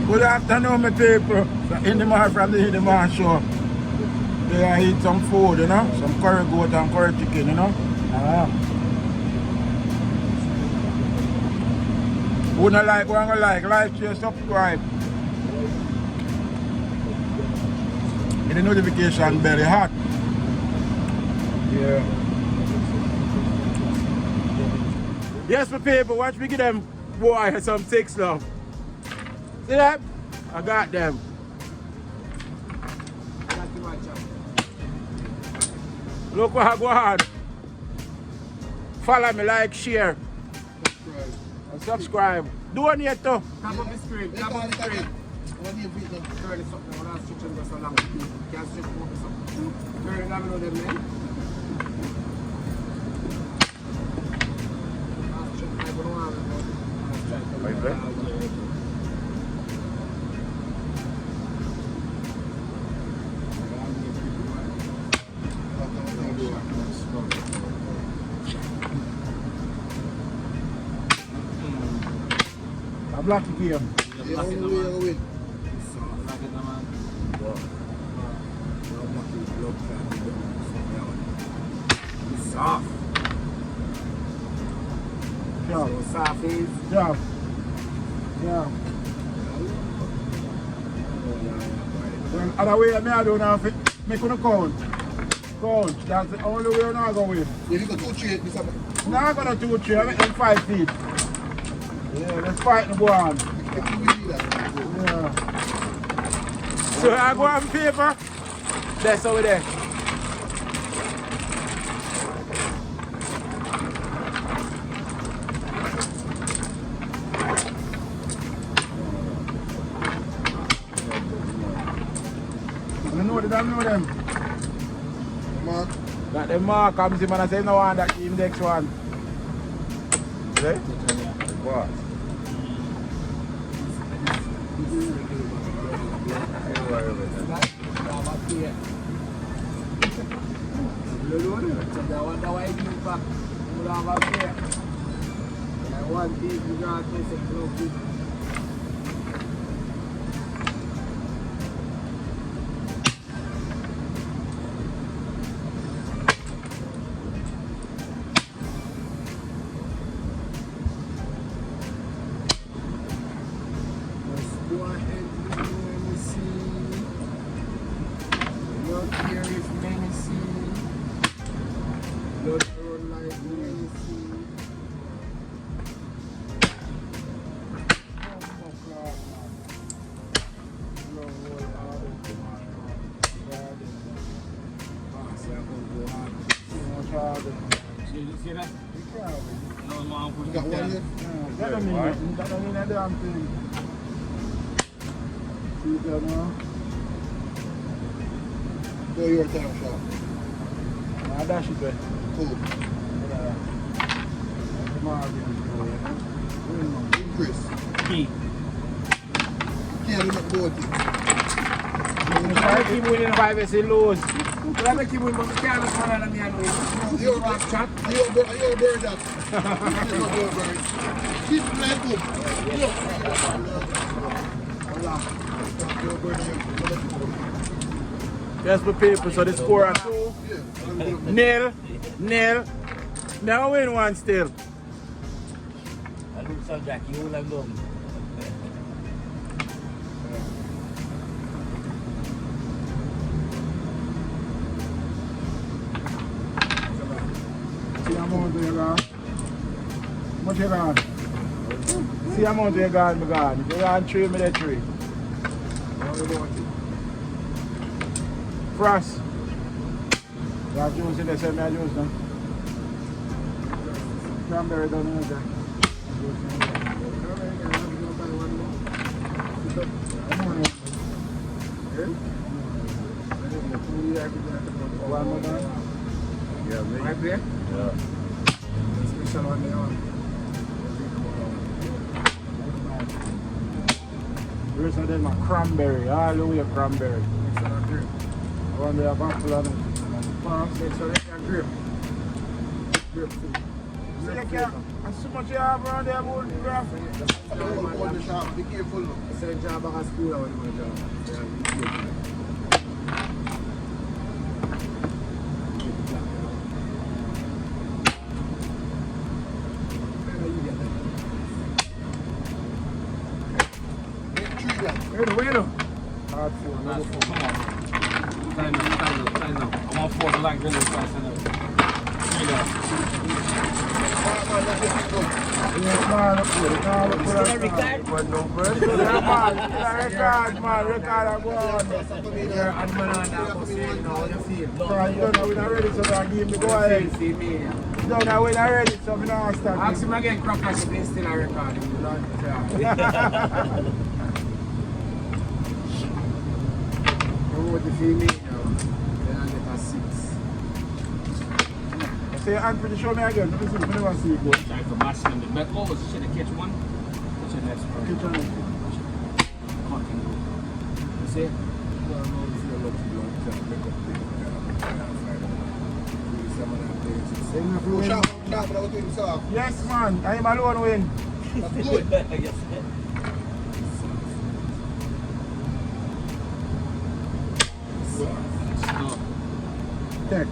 Good afternoon, my people. In the morning from the In the Morning show. They are eat some food, you know, some curry goat and curry chicken, you know. Who not like, one gonna like, share, subscribe. And the notification very hot. Yeah. Yes, my people, watch me give them boy some six now. See that? I got them. Look what I go on. Follow me, like, share, and subscribe. Donate too. Tap up the screen, tap up the screen. Turn it something, when I switch and go so long. Can't switch over something. Turn it, Domino them, man. I block the game. Yeah, win. Soft. Yeah. So soft is. Yeah. Yeah. Well, other way I don't have it. Make on a count. Count. That's the only way I'm not going to win. If you go 2-3, Mr. Man. Now I'm going to 2-3. I make them 5 feet. Yeah, let's fight the go on. Yeah. So I go on paper. That's over there. I know them, I know them. Mark. That them mark comes in and I say no one that team next one. Right? What? See that? No, man, You got one here? That don't mean a damn thing. See that now? Go your time, shot. I dash it back. Cool. Chris. Key. Can't look both. I keep winning 5 as he lose. But I keep winning, but I can't look for another man. You're a chat. You're a bird that. Keep playing good. Yes, my people, so the score at 2. Nil. Now win one still. I look so Jackie, you will have done. See how much you got? Much you got? See how much you got, my God. If you got 3, me 3. Frost. You have juice in there, send me a juice now. Cranberry down in there. One more time. Yeah, me. Right there? Yeah. Special one there. Here's another my cranberry, all the way cranberry. One day I've apple on it. So they can grip. Grip. See, And so much you have around there about the graph. Hold the shop. Be careful. I said job back at school when my job. Wait. Hard four. Last four. Come on. Time now. I want four to like really fast. Yes, man. Record and go on. You're admin on that, but say, you know, what you feel. So you don't know when I'm ready, so that game me go ahead. See me. You don't know when I'm ready, so I'm not start. Ask him again, crop like if he's still a recording. You know, what you feel me now? Then I get a 6. Say your hand for the show me again. Let me see. I never see it go. Try to mash them. But oh, should I catch one? What's your next one? Kitchen. You see? Well, no, if you're lucky, you want to make up things. Shop, but I was doing soft. Yes, man. I am alone win. That's good. Yes. Tech.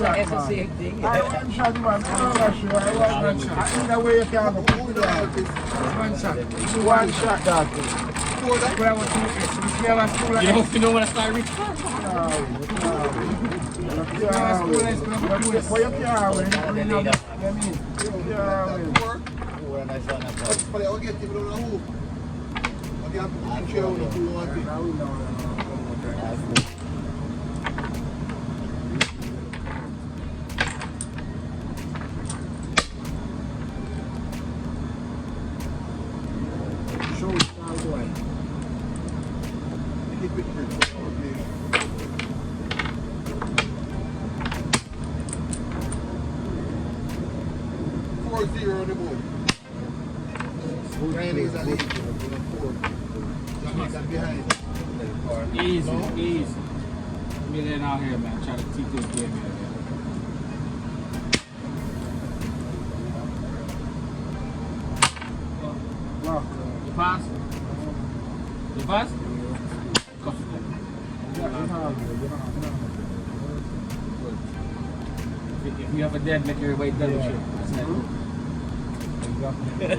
It's the same thing. I one shot, man. I one shot. Either way you can go. One shot. One shot, that. You know when I start reaching? For your car, when you know that. When I saw that. But I'll get you on the hoop. I'll get you on the hoop. Zero on the board. Riley's a lead. Jamaican behind. Easy. Million out here, man. Try to teach this game here. You pass? If you have a dead, make your way double shit. That's it.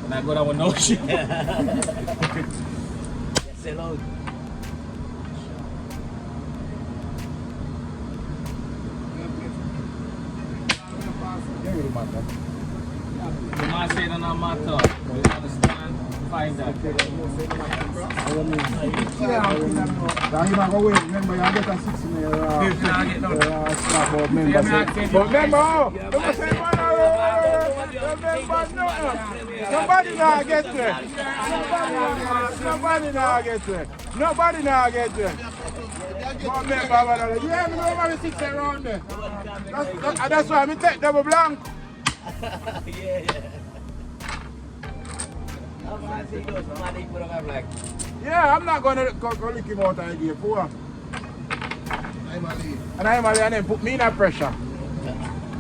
And I go down with no shit. Yes, hello. The man said on our matter. You understand? Find that. Now you might go win. Remember, you get a 6 in your But remember, nobody now get there. Nobody now get there. But remember, you have nobody 6 around there. That's why I take double blank. Yeah, I'm not going to go lick him out of the poor. And I'm a lead and then put me in that pressure.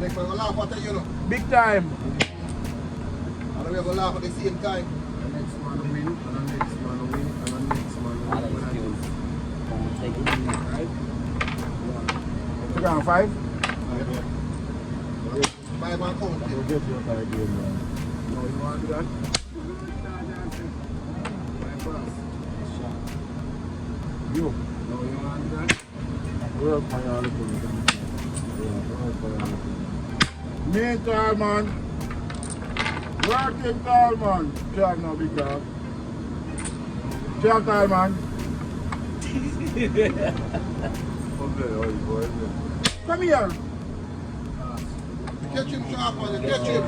Next one, we'll laugh at you, know. Big time. And we're going to laugh at the same time. The next one will win, and the next one will win, and the next one will win. Right? You got 5? 5 and count. We'll get you out of the game, man. No, you want to do that? You. No, you want to do that? Work for your little bit. Mental, man. Working tall, man. Job now, big dog. Job tall, man. Come here. Catch him sharp one, catch him.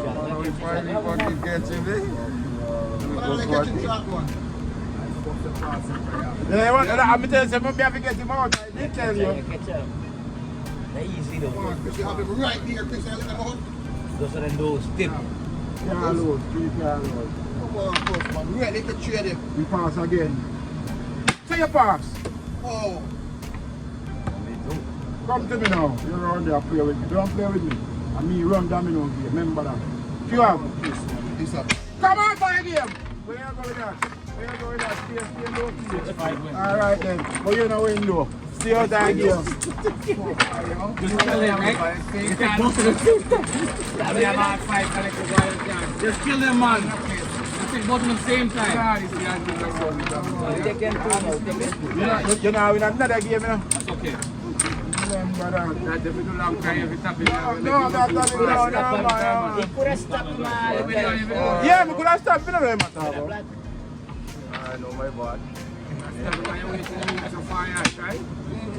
Catch him, eh? Catch him sharp one. Yeah, I'm telling you, I have to get him out. I did tell you. Catch up. They're easy though. Come on, Chris, you have him right here, Chris. Look at him out. Those are those tip. Yeah, load, 3 car load. Come on, close, man. Right, they can trade him. We pass again. Say your pass. Oh. Come to me now. You're around there, play with me. Don't play with me. And me run domino game. Remember that. You have. This up. Come on for a game. Where you go with that? Where you go with that? Stay low, please. Alright then. But you know where you know. Stay out that game. Just kill them, right? You can't do it. Just kill them, man. Just take both of them at the same time. Take them two now. Take them two. You know, in another game, you know. That's okay. Remember that. Not if you do long time, if you tap it. No, not that. No, man. You could have stopped man. Yeah, I could have stopped. You know what I'm talking about. I know my bad.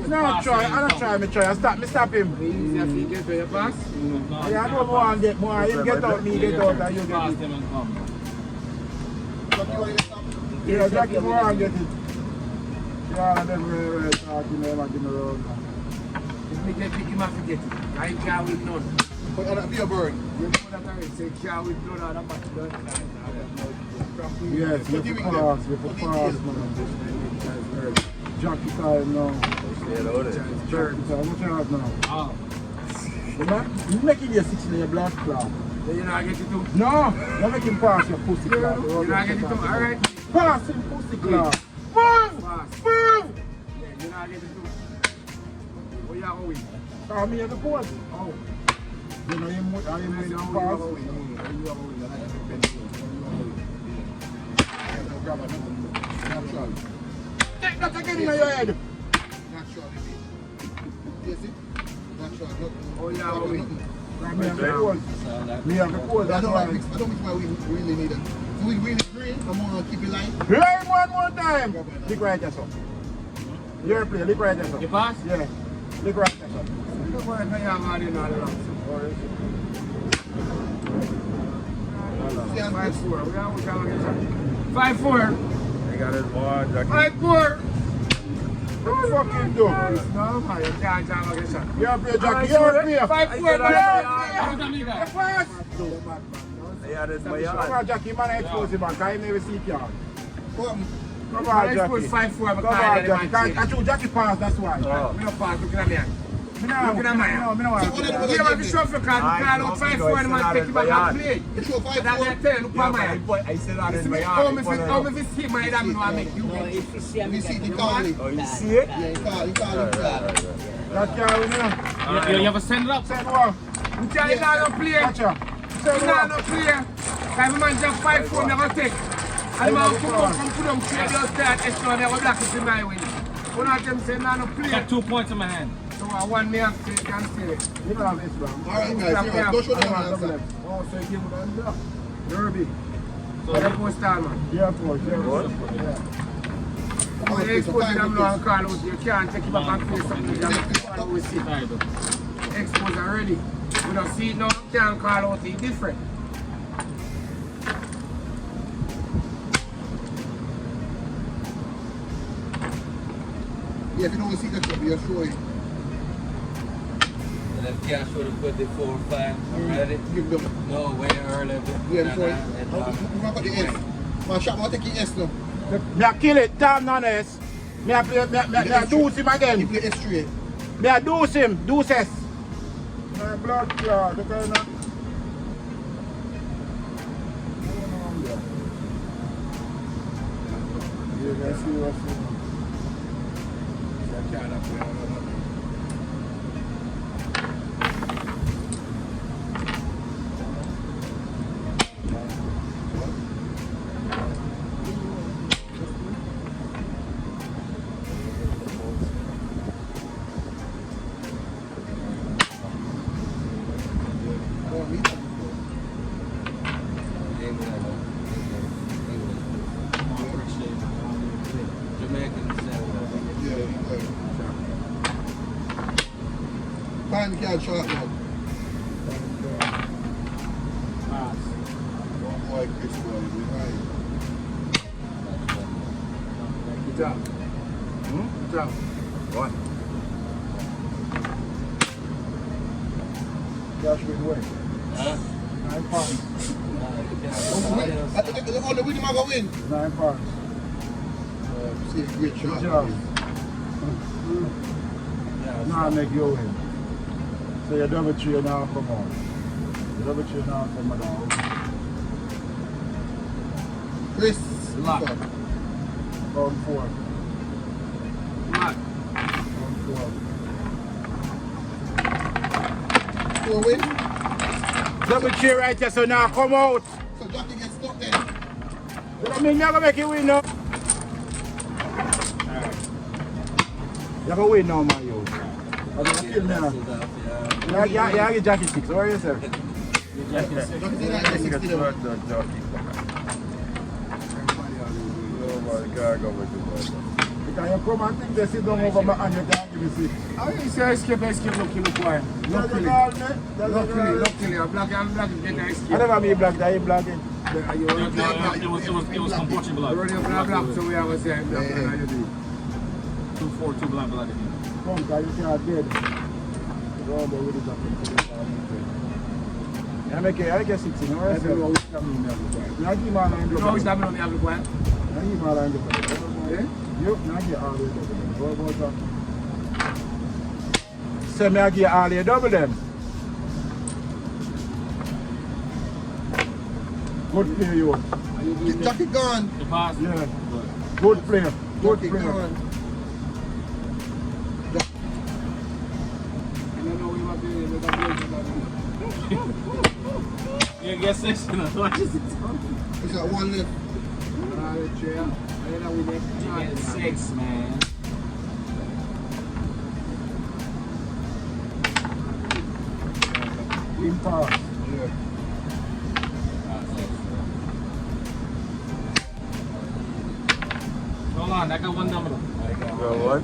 No, try. I don't try. Me try. Me stop him. Easy if you get to your pass. Yeah, I don't want to get more. You get out, me get out, and you get Pass it. them and come. Yeah, Jackie more and get it. Yeah, them right talking them and give me around. If me get it, you must get it. I can't with none. But that'll be a bird. You know that I say can't with none or that much done. Yes, you have to pass. You have to pass, man. Jackie time now. Jackie time. What you have now? Oh. You making your 6 in your blood clot. Then you know I get it too. No, you make him pass your pussy clot. You know I get it too. Alright. Pass him pussy clot. Move! Pass. Move! Yeah, you know I get it too. What you have with? Come here the board. Oh. You know him with him pass. Natural. Take that again in your head. Natural. You see? Natural. Oh, yeah, we. Me have the code. Me have the code. I That's don't why. mix why we really need it. So we really green, I'm gonna keep it line. Play one more time. Look right there, son. You're play. Look right there, You son. pass? Yeah. Look right there, son. Look what I have had in all along. 5-4. We are going to get 5-4. I got his ball, Jackie. 5-4. What the fuck you do? No, man, you can't jam against that. You're play, Jackie. You're play. 5-4, You're man. play. You're fast. I had his Come yard. on, Jackie. Man, I expose him. I never see you. Come. Come on, Jackie. 5-4. Come on, Jackie. I told Jackie pass. That's why. We don't pass. Look at me. Me no, me no want to. You have to show for call out 5-4 and man take him back and play. You show That I tell you, look for my. I said that in my How yard. me see my dad know I make you. No, if you see him, You see the call it. Oh, you see it? Yeah, you call it. That guy, you know. You have to send it up. Send one. You can't not play. Gotcha. You Send can't one. play. Time man just 5-4 never take. And man come put them trade just that extra never black it in my way. One of them say no play. Got 2 points in my hand. So one me have to can say it. You don't have Islam. Alright guys, don't show them answer. Oh, so you give it on the Derby. So the post time man. Yeah, of course. When you expose them now and call out, you can't take it back and play something that you always see. Expose already. We don't see it now, you can't call out, it's different. Yeah, if you don't see the club, you're showing. And if you can't show the 24 or 5 already, Give them. no, way early. Yeah, I'm showing. I'm got the S. Man, shot, I'll take the S now. Me a kill it, damn honest. Me a play, me a deuce him You again. play S straight. Me a deuce him, deuces. My blood clot, look at that. You can see what's Time can't short now. Pass. Don't boy, Chris boy, behind. Good job. Good job. What? Cash win away. Huh? 9 pounds. I think the only winning man go win. 9 pounds. See a great shot. Good job. Now I make you win. So your double three now come on. The double three now come on. Chris. Lock. Round 4. Lock. Round 4. 4 win. Double three right there, so now come out. So Jackie gets stuck then. You know me, I'm gonna make you win now. You have a win now, man, yo. I'm gonna kill me now. Yeah, get Jackie 6. How are you, sir? Jackie said that 60 though. Oh my God, go with you, boy. Because you come and think they sit down over my hand, you can't give me 6. How you say escape, lucky, look why? Luckily, I'm black, get the escape. I never be black, I ain't black. It was Cambodian blood. Already black, so we have a say black, and how you do? 242 blood. Come, because you can't dead. Go on there with it. I make it 16, alright? I don't know which time you have. I give my line. You know which time you have to go? I give my line. Eh? You, I give all the double them. Say me I give all the double them. Good player you. Jackie gone. The pass. Yeah. Good player. Good Jackie player. gone. I don't know what you want to do. You get 6 in a He's got 1 left. You get 6, man. In pass. Yeah. Hold on, I got one domino. Well, what?